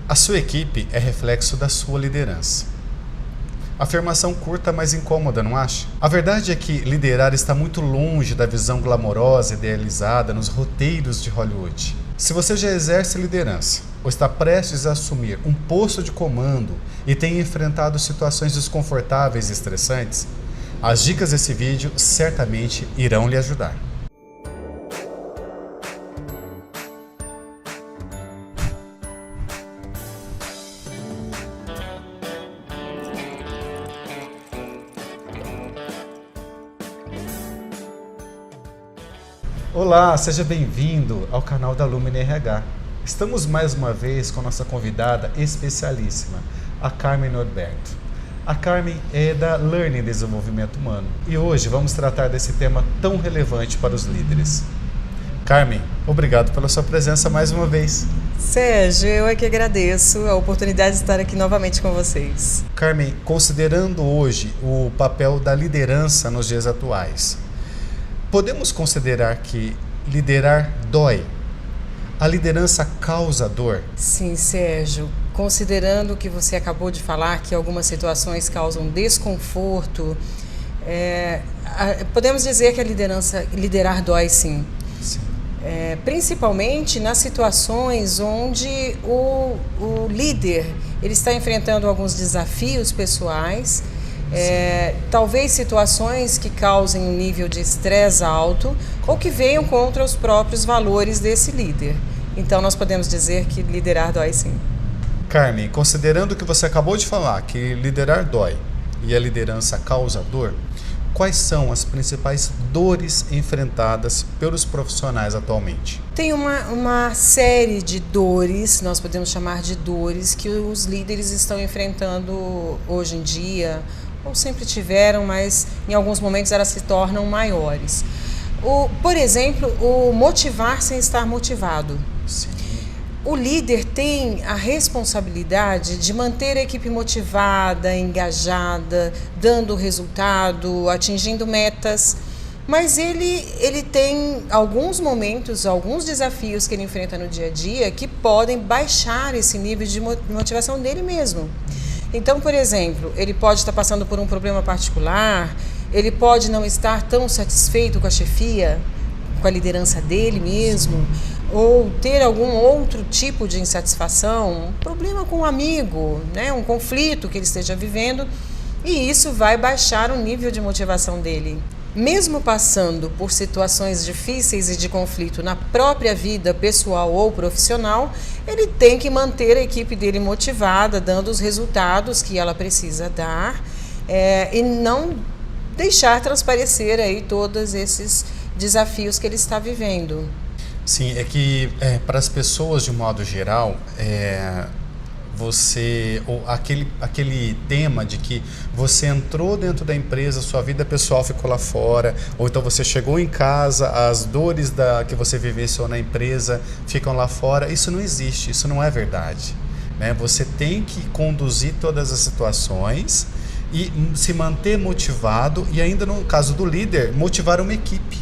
A sua equipe é reflexo da sua liderança. Afirmação curta, mas incômoda, não acha? A verdade é que liderar está muito longe da visão glamourosa idealizada nos roteiros de Hollywood. Se você já exerce liderança ou está prestes a assumir um posto de comando e tem enfrentado situações desconfortáveis e estressantes, as dicas desse vídeo certamente irão lhe ajudar. Olá, seja bem-vindo ao canal da Lumine RH. Estamos mais uma vez com nossa convidada especialíssima, a Carmen Norberto. A Carmen é da Learning Desenvolvimento Humano e hoje vamos tratar desse tema tão relevante para os líderes. Carmen, obrigado pela sua presença mais uma vez. Sérgio, eu é que agradeço a oportunidade de estar aqui novamente com vocês. Carmen, considerando hoje o papel da liderança nos dias atuais, podemos considerar que liderar dói? A liderança causa dor? Sim, Sérgio. Considerando o que você acabou de falar, que algumas situações causam desconforto, podemos dizer que a liderar dói sim. Sim. Principalmente nas situações onde o líder ele está enfrentando alguns desafios pessoais, talvez situações que causem um nível de estresse alto ou que venham contra os próprios valores desse líder. Então nós podemos dizer que liderar dói sim. Carmen, considerando que você acabou de falar que liderar dói e a liderança causa dor, quais são as principais dores enfrentadas pelos profissionais atualmente? Tem uma série de dores, nós podemos chamar de dores, que os líderes estão enfrentando hoje em dia, ou sempre tiveram, mas em alguns momentos elas se tornam maiores. Por exemplo, o motivar sem estar motivado. Sim. O líder tem a responsabilidade de manter a equipe motivada, engajada, dando resultado, atingindo metas, mas ele tem alguns momentos, alguns desafios que ele enfrenta no dia a dia que podem baixar esse nível de motivação dele mesmo. Então, por exemplo, ele pode estar passando por um problema particular, ele pode não estar tão satisfeito com a chefia, com a liderança dele mesmo, ou ter algum outro tipo de insatisfação, um problema com um amigo, né, um conflito que ele esteja vivendo, e isso vai baixar o nível de motivação dele. Mesmo passando por situações difíceis e de conflito na própria vida pessoal ou profissional, ele tem que manter a equipe dele motivada, dando os resultados que ela precisa dar, e não deixar transparecer aí todos esses desafios que ele está vivendo. Sim, é que para as pessoas de um modo geral, aquele tema de que você entrou dentro da empresa, sua vida pessoal ficou lá fora, ou então você chegou em casa, as dores que você vivenciou na empresa ficam lá fora, isso não existe, isso não é verdade, né? Você tem que conduzir todas as situações e se manter motivado e ainda no caso do líder, motivar uma equipe.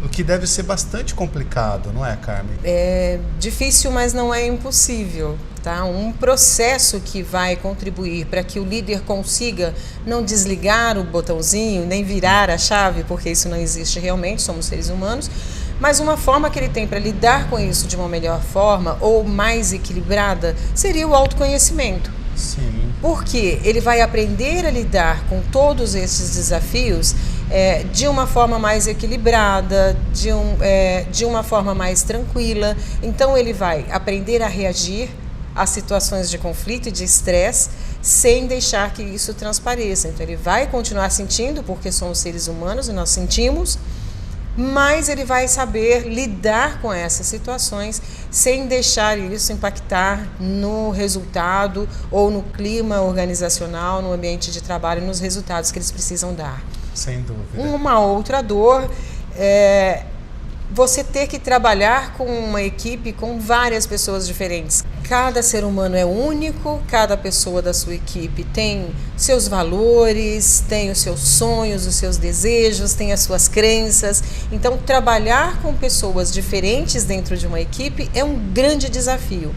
O que deve ser bastante complicado, não é, Carmen? É difícil, mas não é impossível, tá? Um processo que vai contribuir para que o líder consiga não desligar o botãozinho, nem virar a chave, porque isso não existe realmente, somos seres humanos, mas uma forma que ele tem para lidar com isso de uma melhor forma ou mais equilibrada seria o autoconhecimento. Sim. Porque ele vai aprender a lidar com todos esses desafios de uma forma mais equilibrada, de uma forma mais tranquila. Então ele vai aprender a reagir a situações de conflito e de estresse sem deixar que isso transpareça. Então ele vai continuar sentindo, porque somos seres humanos e nós sentimos, mas ele vai saber lidar com essas situações sem deixar isso impactar no resultado ou no clima organizacional, no ambiente de trabalho, nos resultados que eles precisam dar. Sem dúvida. Uma outra dor é você ter que trabalhar com uma equipe com várias pessoas diferentes. Cada ser humano é único, cada pessoa da sua equipe tem seus valores, tem os seus sonhos, os seus desejos, tem as suas crenças. Então, trabalhar com pessoas diferentes dentro de uma equipe é um grande desafio.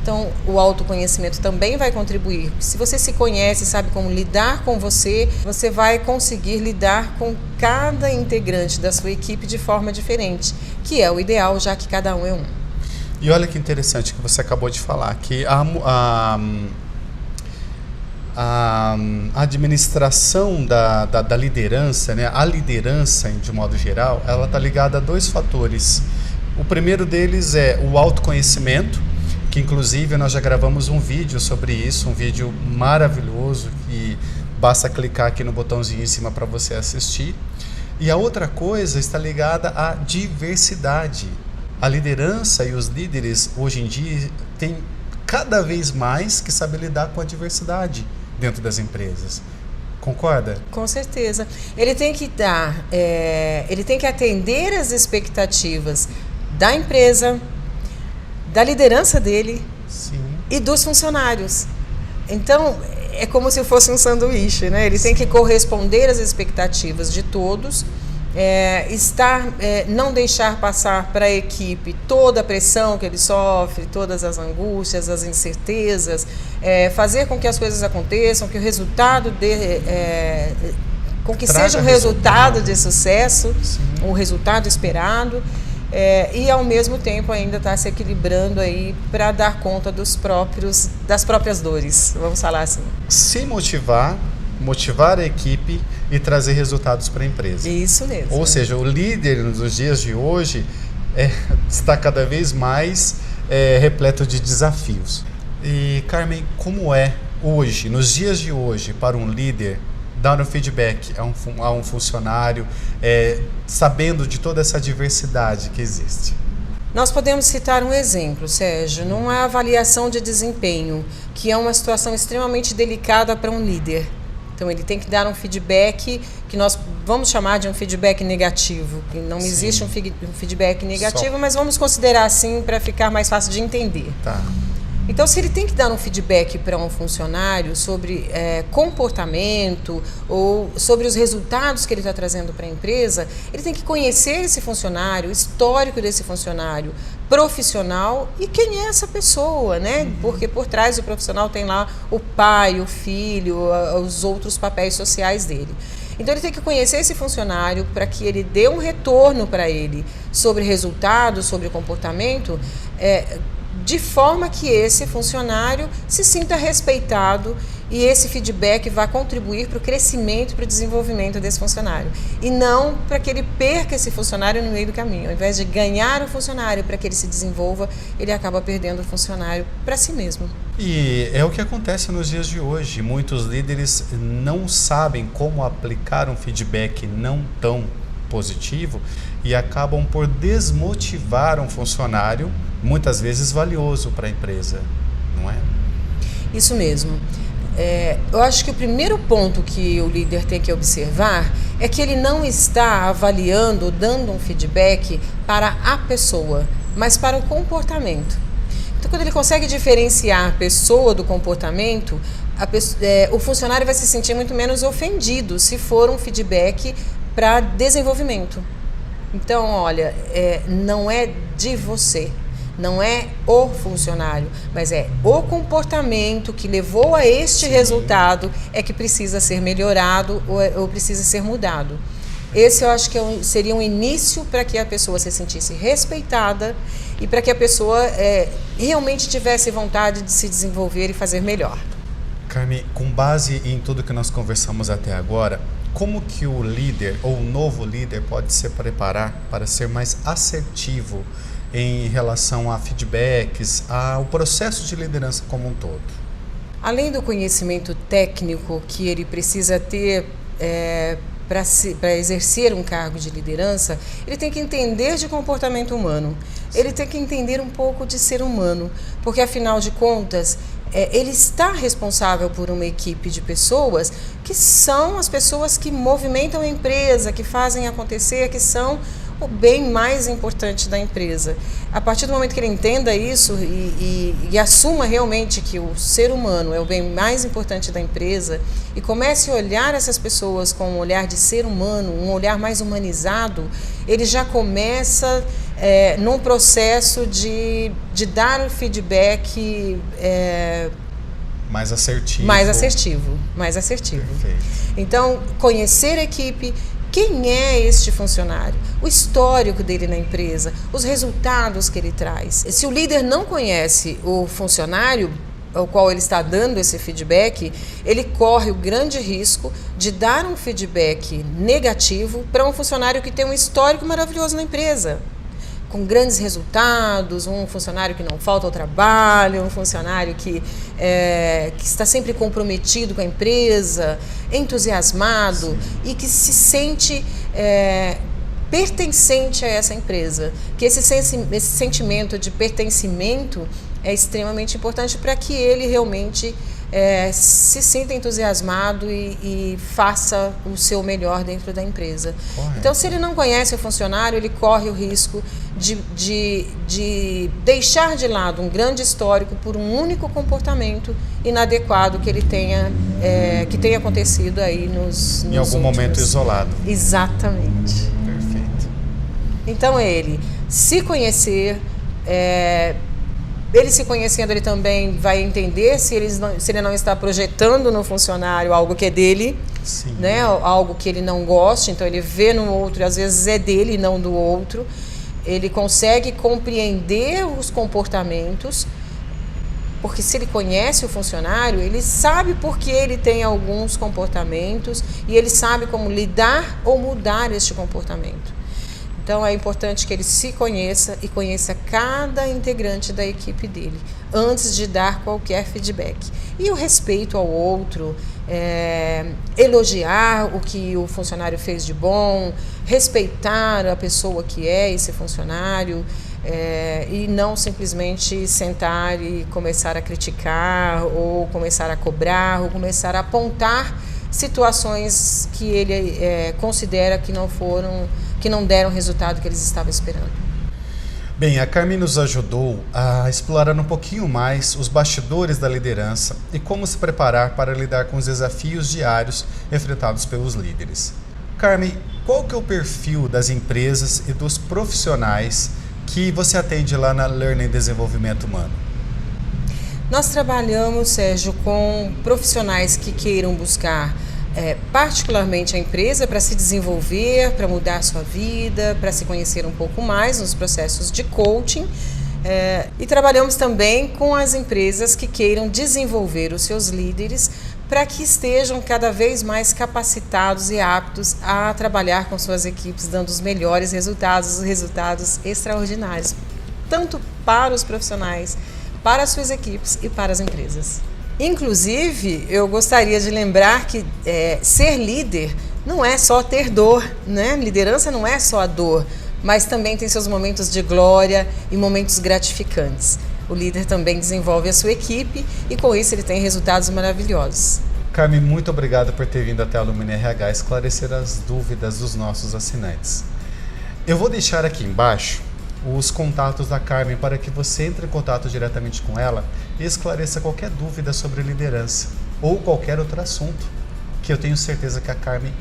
Então, o autoconhecimento também vai contribuir. Se você se conhece, sabe como lidar com você, você vai conseguir lidar com cada integrante da sua equipe de forma diferente, que é o ideal, já que cada um é um. E olha que interessante que você acabou de falar, que a administração da liderança, né, a liderança, de modo geral, ela está ligada a dois fatores. O primeiro deles é o autoconhecimento, que inclusive nós já gravamos um vídeo sobre isso, um vídeo maravilhoso, que basta clicar aqui no botãozinho em cima para você assistir. E a outra coisa está ligada à diversidade. A liderança e os líderes hoje em dia têm cada vez mais que saber lidar com a diversidade dentro das empresas. Concorda? Com certeza. Ele tem que ele tem que atender às expectativas da empresa, da liderança dele. Sim. E dos funcionários. Então, é como se fosse um sanduíche, né? Ele Sim. tem que corresponder às expectativas de todos, não deixar passar para a equipe toda a pressão que ele sofre, todas as angústias, as incertezas, fazer com que as coisas aconteçam, que o resultado seja um resultado de sucesso, Sim. um resultado esperado. E ao mesmo tempo ainda está se equilibrando aí para dar conta das próprias dores, vamos falar assim. Se motivar a equipe e trazer resultados para a empresa. Isso mesmo. Ou seja, o líder nos dias de hoje está cada vez mais repleto de desafios. E Carmen, como é hoje, nos dias de hoje, para um líder dar um feedback a um funcionário, sabendo de toda essa diversidade que existe? Nós podemos citar um exemplo, Sérgio, numa avaliação de desempenho, que é uma situação extremamente delicada para um líder. Então, ele tem que dar um feedback que nós vamos chamar de um feedback negativo. Que não Sim. existe um feedback negativo, mas vamos considerar assim para ficar mais fácil de entender. Tá. Então, se ele tem que dar um feedback para um funcionário sobre comportamento ou sobre os resultados que ele está trazendo para a empresa, ele tem que conhecer esse funcionário, o histórico desse funcionário, profissional e quem é essa pessoa, né? Porque por trás do profissional tem lá o pai, o filho, os outros papéis sociais dele. Então, ele tem que conhecer esse funcionário para que ele dê um retorno para ele sobre resultados, sobre comportamento, de forma que esse funcionário se sinta respeitado e esse feedback vai contribuir para o crescimento, para o desenvolvimento desse funcionário. E não para que ele perca esse funcionário no meio do caminho. Ao invés de ganhar o funcionário para que ele se desenvolva, ele acaba perdendo o funcionário para si mesmo. E é o que acontece nos dias de hoje. Muitos líderes não sabem como aplicar um feedback não tão positivo e acabam por desmotivar um funcionário, muitas vezes valioso para a empresa, não é? Isso mesmo. Eu acho que o primeiro ponto que o líder tem que observar é que ele não está avaliando, dando um feedback para a pessoa, mas para o comportamento. Então, quando ele consegue diferenciar a pessoa do comportamento, o funcionário vai se sentir muito menos ofendido se for um feedback para desenvolvimento. Então, olha, não é de você, não é o funcionário, mas é o comportamento que levou a este Sim. resultado que precisa ser melhorado ou precisa ser mudado. Esse eu acho que seria um início para que a pessoa se sentisse respeitada e para que a pessoa realmente tivesse vontade de se desenvolver e fazer melhor. Carmen, com base em tudo que nós conversamos até agora, como que o líder ou o novo líder pode se preparar para ser mais assertivo em relação a feedbacks, ao processo de liderança como um todo? Além do conhecimento técnico que ele precisa ter para exercer um cargo de liderança, ele tem que entender de comportamento humano, ele tem que entender um pouco de ser humano, porque afinal de contas, ele está responsável por uma equipe de pessoas que são as pessoas que movimentam a empresa, que fazem acontecer, que são o bem mais importante da empresa. A partir do momento que ele entenda isso e assuma realmente que o ser humano é o bem mais importante da empresa e comece a olhar essas pessoas com um olhar de ser humano, um olhar mais humanizado, ele já começa num processo de dar um feedback mais assertivo. Mais assertivo. Perfeito. Então, conhecer a equipe, quem é este funcionário, o histórico dele na empresa, os resultados que ele traz. Se o líder não conhece o funcionário ao qual ele está dando esse feedback, ele corre o grande risco de dar um feedback negativo para um funcionário que tem um histórico maravilhoso na empresa, com grandes resultados, um funcionário que não falta ao trabalho, um funcionário que está sempre comprometido com a empresa, entusiasmado e que se sente pertencente a essa empresa. Que esse sentimento de pertencimento é extremamente importante para que ele realmente se sinta entusiasmado e faça o seu melhor dentro da empresa. Correto. Então, se ele não conhece o funcionário, ele corre o risco de deixar de lado um grande histórico por um único comportamento inadequado que ele tenha acontecido aí em algum momento isolado. Exatamente. Perfeito. Então, ele se conhecer, ele se conhecendo, ele também vai entender se ele não está projetando no funcionário algo que é dele, sim, né? Algo que ele não goste, então ele vê no outro, às vezes é dele e não do outro. Ele consegue compreender os comportamentos, porque se ele conhece o funcionário, ele sabe por que ele tem alguns comportamentos e ele sabe como lidar ou mudar este comportamento. Então, é importante que ele se conheça e conheça cada integrante da equipe dele, antes de dar qualquer feedback. E o respeito ao outro, elogiar o que o funcionário fez de bom, respeitar a pessoa que é esse funcionário, e não simplesmente sentar e começar a criticar, ou começar a cobrar, ou começar a apontar situações que ele considera que não deram o resultado que eles estavam esperando. Bem, a Carmen nos ajudou a explorar um pouquinho mais os bastidores da liderança e como se preparar para lidar com os desafios diários enfrentados pelos líderes. Carmen, qual que é o perfil das empresas e dos profissionais que você atende lá na Learning Desenvolvimento Humano? Nós trabalhamos, Sérgio, com profissionais que queiram buscar particularmente a empresa para se desenvolver, para mudar a sua vida, para se conhecer um pouco mais nos processos de coaching. E trabalhamos também com as empresas que queiram desenvolver os seus líderes para que estejam cada vez mais capacitados e aptos a trabalhar com suas equipes, dando os melhores resultados, os resultados extraordinários, tanto para os profissionais, para as suas equipes e para as empresas. Inclusive, eu gostaria de lembrar que ser líder não é só ter dor, né? Liderança não é só a dor, mas também tem seus momentos de glória e momentos gratificantes. O líder também desenvolve a sua equipe e com isso ele tem resultados maravilhosos. Carmen, muito obrigado por ter vindo até a Lumina RH esclarecer as dúvidas dos nossos assinantes. Eu vou deixar aqui embaixo os contatos da Carmen para que você entre em contato diretamente com ela e esclareça qualquer dúvida sobre liderança ou qualquer outro assunto que eu tenho certeza que a Carmen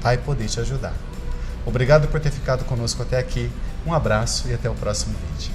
vai poder te ajudar. Obrigado por ter ficado conosco até aqui, um abraço e até o próximo vídeo.